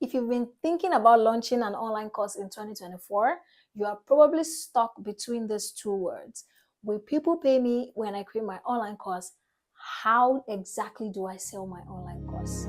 If you've been thinking about launching an online course in 2024, you are probably stuck between these two words. Will people pay me when I create my online course? How exactly do I sell my online course?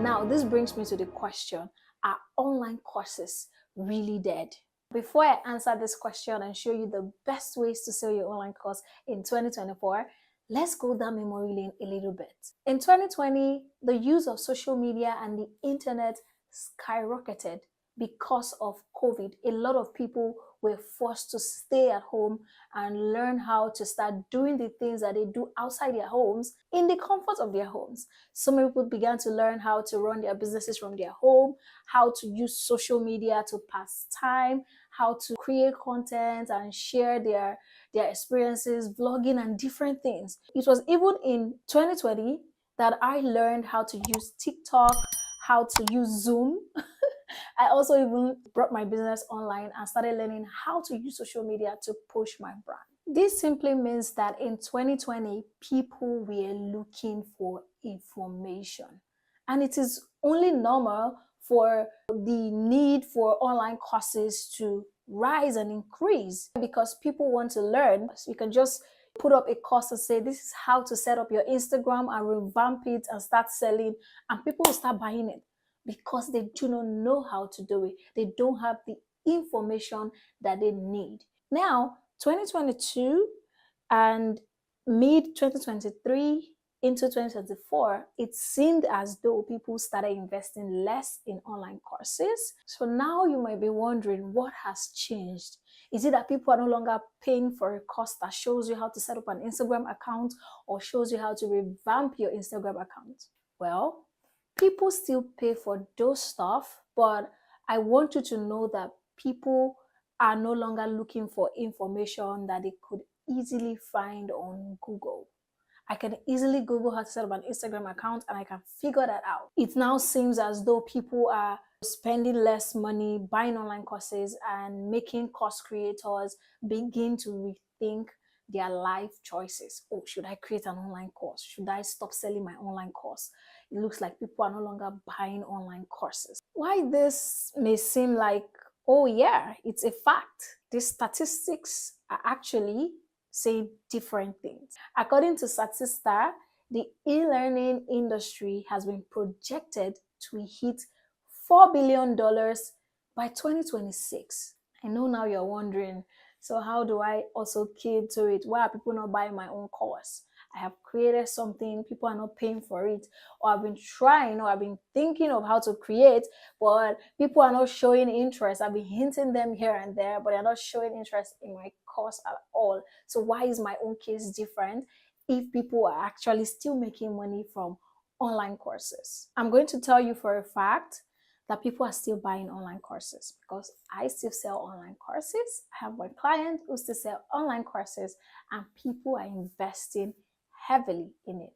Now, this brings me to the question, are online courses really dead? Before I answer this question and show you the best ways to sell your online course in 2024, let's go down memory lane a little bit. In 2020, the use of social media and the internet skyrocketed because of COVID. A lot of people were forced to stay at home and learn how to start doing the things that they do outside their homes in the comfort of their homes. Some people began to learn how to run their businesses from their home, how to use social media to pass time, how to create content and share their experiences, vlogging and different things. It was even in 2020 that I learned how to use TikTok, how to use Zoom. I also even brought my business online and started learning how to use social media to push my brand. This simply means that in 2020, people were looking for information. And it is only normal for the need for online courses to rise and increase because people want to learn. So you can just put up a course and say, this is how to set up your Instagram and revamp it and start selling, and people will start buying it because they do not know how to do it. They don't have the information that they need. Now, 2022 and mid 2023 into 2024, it seemed as though people started investing less in online courses. So now you might be wondering, what has changed? Is it that people are no longer paying for a course that shows you how to set up an Instagram account or shows you how to revamp your Instagram account? Well, people still pay for those stuff, but I want you to know that people are no longer looking for information that they could easily find on Google. I can easily Google how to set up an Instagram account and I can figure that out. It now seems as though people are spending less money buying online courses and making course creators begin to rethink their life choices. Oh, should I create an online course? Should I stop selling my online course? It looks like people are no longer buying online courses. Why this may seem like, oh yeah, it's a fact. The statistics are actually saying different things. According to Statista, the e-learning industry has been projected to hit $4 billion by 2026. I know now you're wondering, so how do I also key to it? Why are people not buying my own course? I have created something, people are not paying for it, or I've been trying, or I've been thinking of how to create, but people are not showing interest. I've been hinting them here and there, but they're not showing interest in my course at all. So why is my own case different if people are actually still making money from online courses? I'm going to tell you for a fact that people are still buying online courses because I still sell online courses. I have one client who still sell online courses and people are investing heavily in it.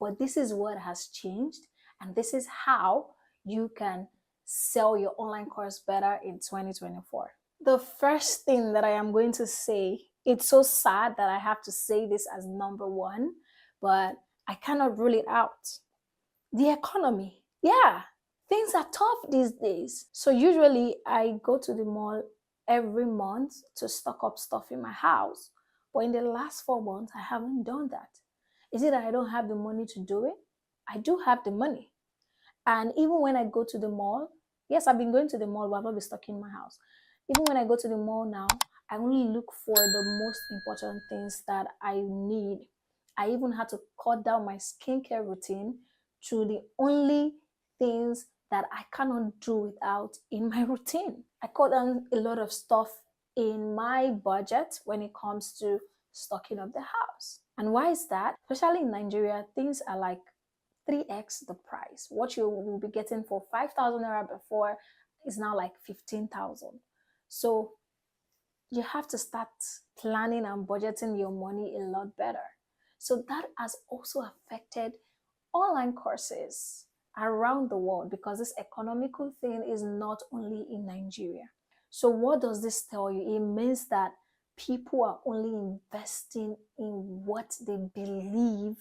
But this is what has changed, and this is how you can sell your online course better in 2024. The first thing that I am going to say, it's so sad that I have to say this as number one, but I cannot rule it out. The economy. Yeah, things are tough these days. So usually I go to the mall every month to stock up stuff in my house. But in the last 4 months, I haven't done that. Is it that I don't have the money to do it? I do have the money. And even when I go to the mall, yes, I've been going to the mall, but I've not been stuck in my house. Even when I go to the mall now, I only look for the most important things that I need. I even had to cut down my skincare routine to the only things that I cannot do without in my routine. I cut down a lot of stuff in my budget when it comes to stocking up the house. And why is that? Especially in Nigeria, things are like 3x the price. What you will be getting for 5,000 naira before is now like 15,000. So you have to start planning and budgeting your money a lot better. So that has also affected online courses around the world because this economical thing is not only in Nigeria. So what does this tell you? It means that people are only investing in what they believe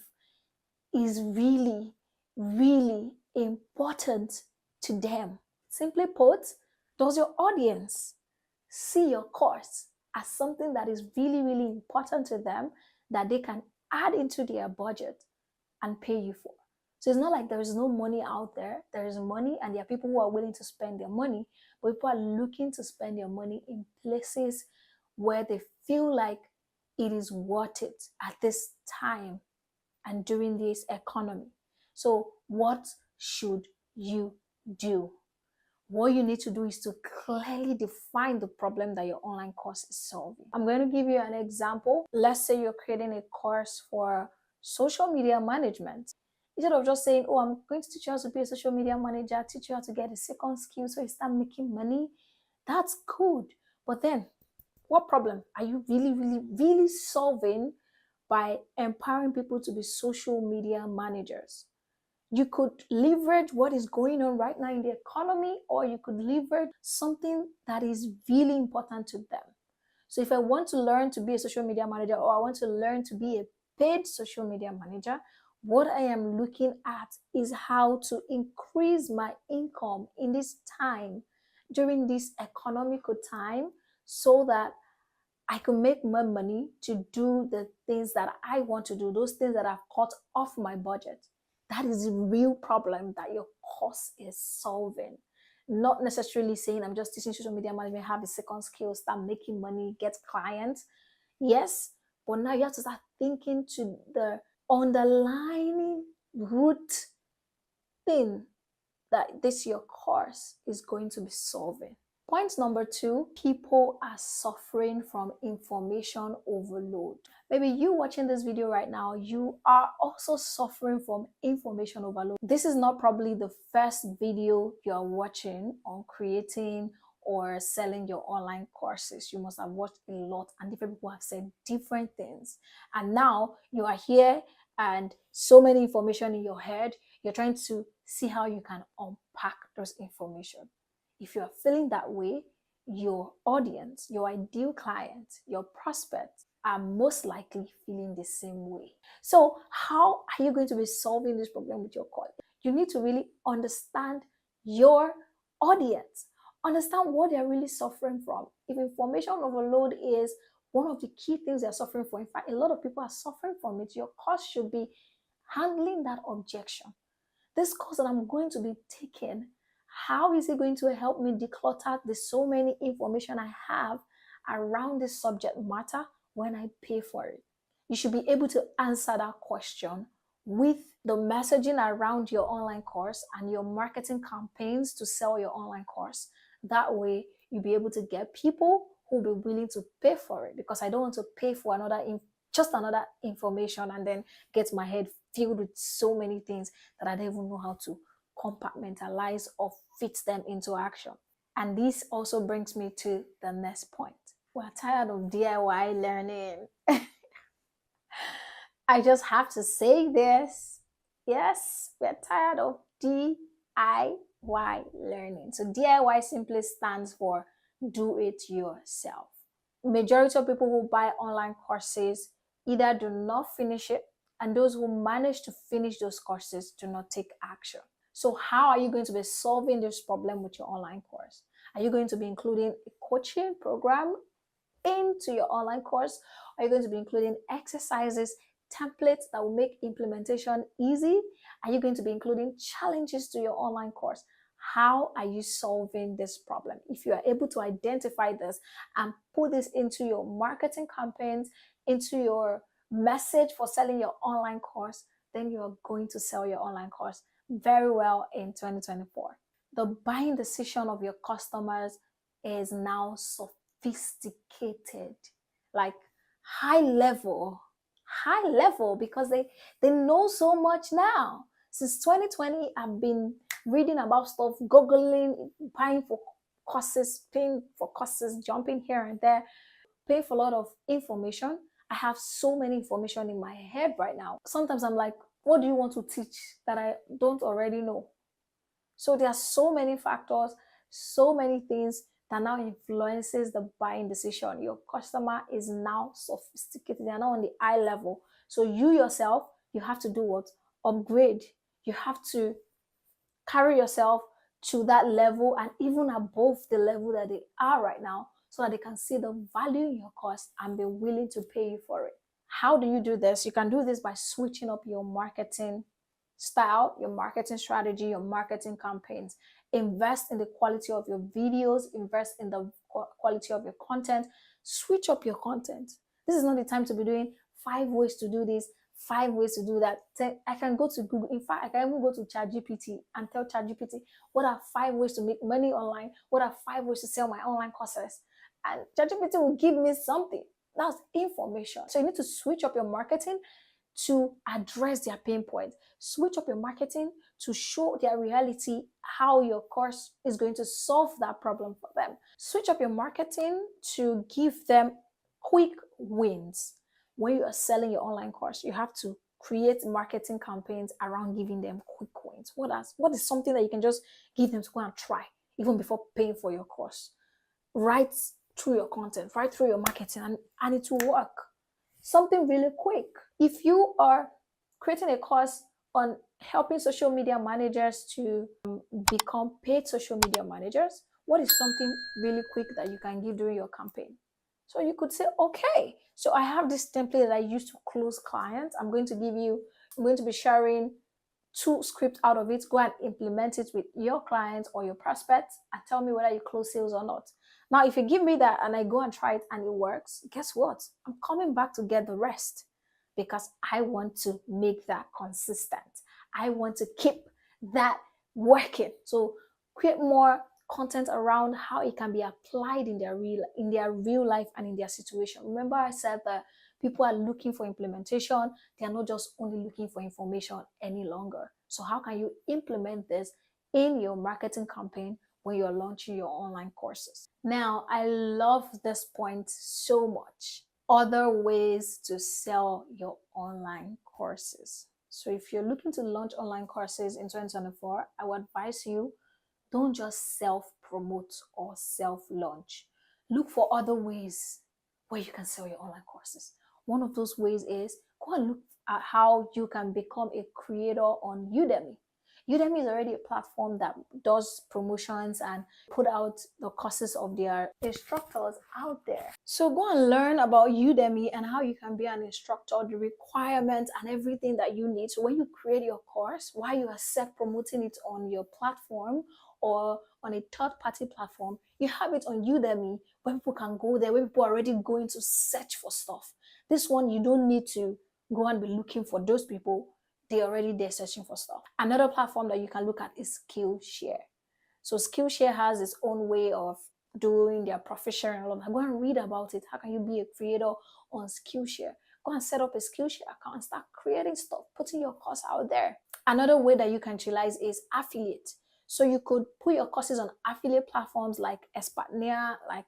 is really, really important to them? Simply put, does your audience see your course as something that is really, really important to them that they can add into their budget and pay you for? So it's not like there is no money out there. There is money, and there are people who are willing to spend their money, but people are looking to spend their money in places where they feel like it is worth it at this time and during this economy. So, what should you do? What you need to do is to clearly define the problem that your online course is solving. I'm going to give you an example. Let's say you're creating a course for social media management. Instead of just saying, oh, I'm going to teach you how to be a social media manager, teach you how to get a second skill so you start making money, that's good. But then, what problem are you really, really, really solving by empowering people to be social media managers? You could leverage what is going on right now in the economy, or you could leverage something that is really important to them. So if I want to learn to be a social media manager, or I want to learn to be a paid social media manager, what I am looking at is how to increase my income in this time, during this economical time, so that I can make more money to do the things that I want to do, those things that I've cut off my budget. That is the real problem that your course is solving. Not necessarily saying I'm just teaching social media management, have a second skill, start making money, get clients. Yes, but now you have to start thinking to the underlying root thing that this your course is going to be solving. Point number 2, people are suffering from information overload. Maybe you watching this video right now, you are also suffering from information overload. This is not probably the first video you're watching on creating or selling your online courses. You must have watched a lot, and different people have said different things. And now you are here and so many information in your head, you're trying to see how you can unpack those information. If you are feeling that way, your audience, your ideal client, your prospects are most likely feeling the same way. So how are you going to be solving this problem with your course? You need to really understand your audience, understand what they're really suffering from. If information overload is one of the key things they're suffering from, in fact, a lot of people are suffering from it, your course should be handling that objection. This course that I'm going to be taking, how is it going to help me declutter the so many information I have around this subject matter when I pay for it? You should be able to answer that question with the messaging around your online course and your marketing campaigns to sell your online course. That way, you'll be able to get people who will be willing to pay for it, because I don't want to pay for just another information and then get my head filled with so many things that I don't even know how to compartmentalize or fit them into action. And this also brings me to the next point. We're tired of DIY learning. I just have to say this. Yes, we're tired of DIY learning. So DIY simply stands for do it yourself. Majority of people who buy online courses either do not finish it, and those who manage to finish those courses do not take action. So how are you going to be solving this problem with your online course? Are you going to be including a coaching program into your online course? Are you going to be including exercises, templates that will make implementation easy? Are you going to be including challenges to your online course? How are you solving this problem? If you are able to identify this and put this into your marketing campaigns, into your message for selling your online course, then you are going to sell your online course very well in 2024. The buying decision of your customers is now sophisticated, like high level, because they know so much now. Since 2020, I've been reading about stuff, googling, buying for courses, paying for courses, jumping here and there, paying for a lot of information. I have so many information in my head right now. Sometimes I'm like, what do you want to teach that I don't already know? So there are so many factors, so many things that now influences the buying decision. Your customer is now sophisticated. They are now on the eye level. So you yourself, you have to do what? upgrade. You have to carry yourself to that level and even above the level that they are right now, so that they can see the value in your course and be willing to pay you for it. How do you do this? You can do this by switching up your marketing style, your marketing strategy, your marketing campaigns. Invest in the quality of your videos, invest in the quality of your content. Switch up your content. This is not the time to be doing 5 ways to do this, 5 ways to do that. I can go to Google. In fact, I can even go to ChatGPT and tell ChatGPT, what are 5 ways to make money online? What are 5 ways to sell my online courses? And ChatGPT will give me something. That's information. So you need to switch up your marketing to address their pain points. Switch up your marketing to show their reality how your course is going to solve that problem for them. Switch up your marketing to give them quick wins. When you are selling your online course, you have to create marketing campaigns around giving them quick wins. What is something that you can just give them to go and try even before paying for your course? Right through your content, right through your marketing, and it will work. Something really quick. If you are creating a course on helping social media managers to become paid social media managers, what is something really quick that you can give during your campaign? So you could say, okay, so I have this template that I use to close clients. I'm going to be sharing 2 scripts out of it. Go and implement it with your clients or your prospects and tell me whether you close sales or not. Now, if you give me that and I go and try it and it works, guess what? I'm coming back to get the rest, because I want to make that consistent. I want to keep that working. So create more content around how it can be applied in their real life and in their situation. Remember, I said that people are looking for implementation. They are not just only looking for information any longer. So how can you implement this in your marketing campaign when you're launching your online courses? Now, I love this point so much. Other ways to sell your online courses. So if you're looking to launch online courses in 2024, I would advise you, don't just self-promote or self-launch. Look for other ways where you can sell your online courses. One of those ways is go and look at how you can become a creator on Udemy. Udemy is already a platform that does promotions and put out the courses of their instructors out there. So go and learn about Udemy and how you can be an instructor, the requirements and everything that you need. So when you create your course, while you are self-promoting it on your platform or on a third-party platform, you have it on Udemy where people can go there, where people are already going to search for stuff. This one, you don't need to go and be looking for those people. They're already there searching for stuff. Another platform that you can look at is Skillshare. So Skillshare has its own way of doing their profit sharing and all of that. Go and read about it. How can you be a creator on Skillshare? Go and set up a Skillshare account and start creating stuff, putting your course out there. Another way that you can utilize is affiliate. So you could put your courses on affiliate platforms like Espatnia, like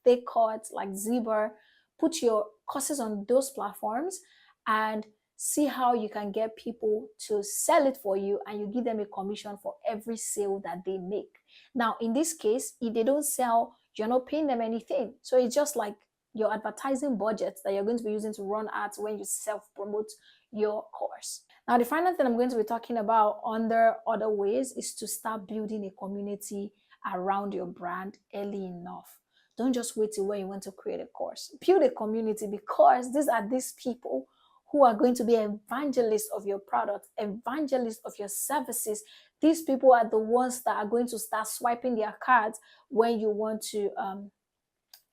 StakeCut, like Zebra. Put your courses on those platforms and see how you can get people to sell it for you, and you give them a commission for every sale that they make. Now, in this case, if they don't sell, you're not paying them anything. So it's just like your advertising budget that you're going to be using to run ads when you self-promote your course. Now, the final thing I'm going to be talking about under other ways is to start building a community around your brand early enough. Don't just wait till when you want to create a course. Build a community, because these people who are going to be evangelists of your product, evangelists of your services. These people are the ones that are going to start swiping their cards when you want to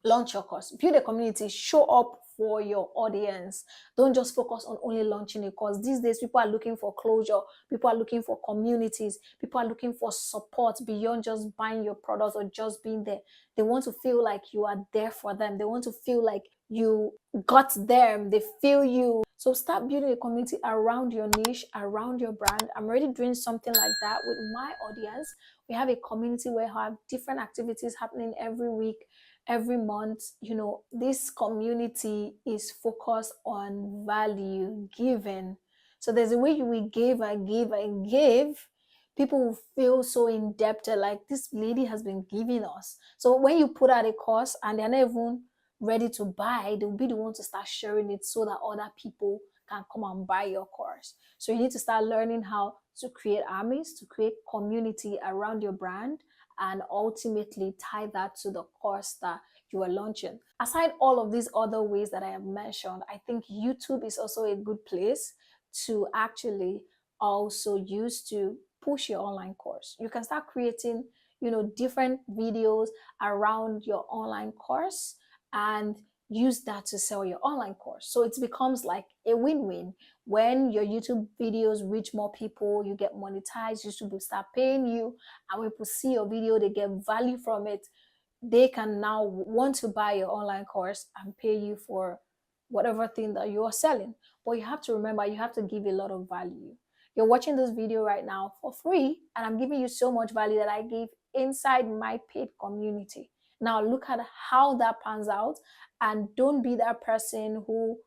launch your course. Build a community, show up for your audience. Don't just focus on only launching a course. These days, people are looking for closure. People are looking for communities. People are looking for support beyond just buying your product or just being there. They want to feel like you are there for them. They want to feel like you got them. They feel you. So start building a community around your niche, around your brand. I'm already doing something like that with my audience. We have a community where I have different activities happening every week, every month. This community is focused on value given. So there's a way you will give and give and give. People will feel so indebted, like this lady has been giving us. So when you put out a course and they're not even ready to buy, they'll be the one to start sharing it so that other people can come and buy your course. So you need to start learning how to create armies, to create community around your brand, and ultimately tie that to the course that you are launching. Aside all of these other ways that I have mentioned, I think YouTube is also a good place to actually also use to push your online course. You can start creating, different videos around your online course and use that to sell your online course. So it becomes like a win-win. When your YouTube videos reach more people, you get monetized, YouTube will start paying you, and when people see your video, they get value from it. They can now want to buy your online course and pay you for whatever thing that you are selling. But you have to remember, you have to give a lot of value. You're watching this video right now for free, and I'm giving you so much value that I give inside my paid community. Now look at how that pans out, and don't be that person who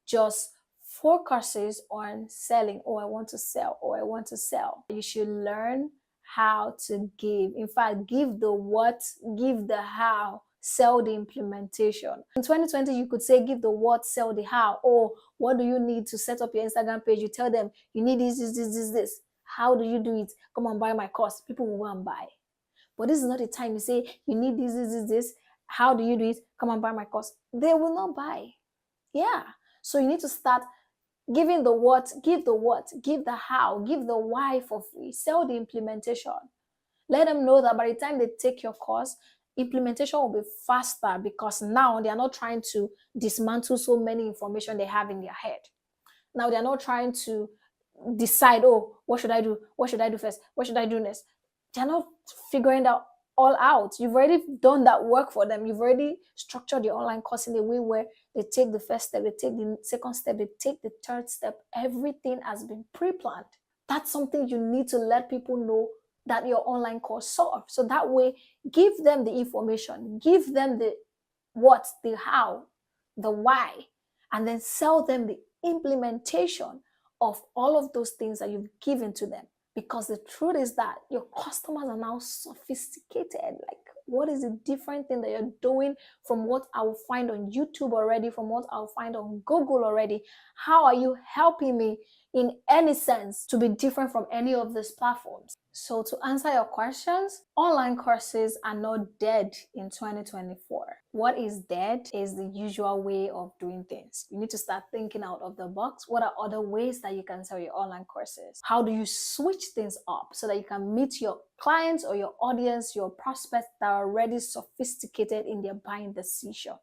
just focuses on selling. Oh, I want to sell. Oh, I want to sell. You should learn how to give. In fact, give the what, give the how, sell the implementation. In 2020, you could say give the what, sell the how. Or what do you need to set up your Instagram page? You tell them you need this. How do you do it? Come and buy my course. People will go and buy. But this is not the time you say you need this. How do you do it? Come and buy my course. They will not buy. Yeah. So you need to start giving the what, give the how, give the why for free. Sell the implementation. Let them know that by the time they take your course, implementation will be faster, because now they are not trying to dismantle so many information they have in their head. Now they're not trying to decide, oh, what should I do? What should I do first? What should I do next? They're not figuring that all out. You've already done that work for them. You've already structured your online course in a way where they take the first step, they take the second step, they take the third step. Everything has been pre-planned. That's something you need to let people know that your online course solves. So that way, give them the information, give them the what, the how, the why, and then sell them the implementation of all of those things that you've given to them. Because the truth is that your customers are now sophisticated. Like, what is the different thing that you're doing from what I will find on YouTube already, from what I'll find on Google already? How are you helping me in any sense to be different from any of these platforms? So to answer your questions, online courses are not dead in 2024. What is dead is the usual way of doing things. You need to start thinking out of the box. What are other ways that you can sell your online courses? How do you switch things up so that you can meet your clients or your audience, your prospects that are already sophisticated in their buying decision?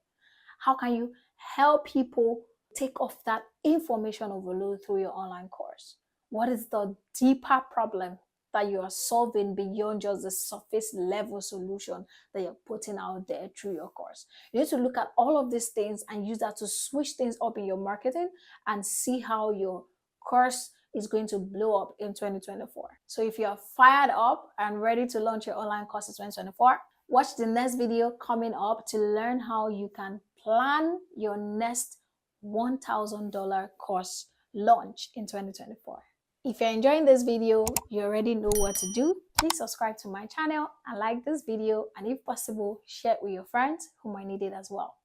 How can you help people take off that information overload through your online course? What is the deeper problem that you are solving beyond just the surface level solution that you're putting out there through your course? You need to look at all of these things and use that to switch things up in your marketing and see how your course is going to blow up in 2024. So if you're fired up and ready to launch your online course in 2024, watch the next video coming up to learn how you can plan your next $1,000 course launch in 2024. If you're enjoying this video, you already know what to do. Please subscribe to my channel and like this video, and if possible, share it with your friends who might need it as well.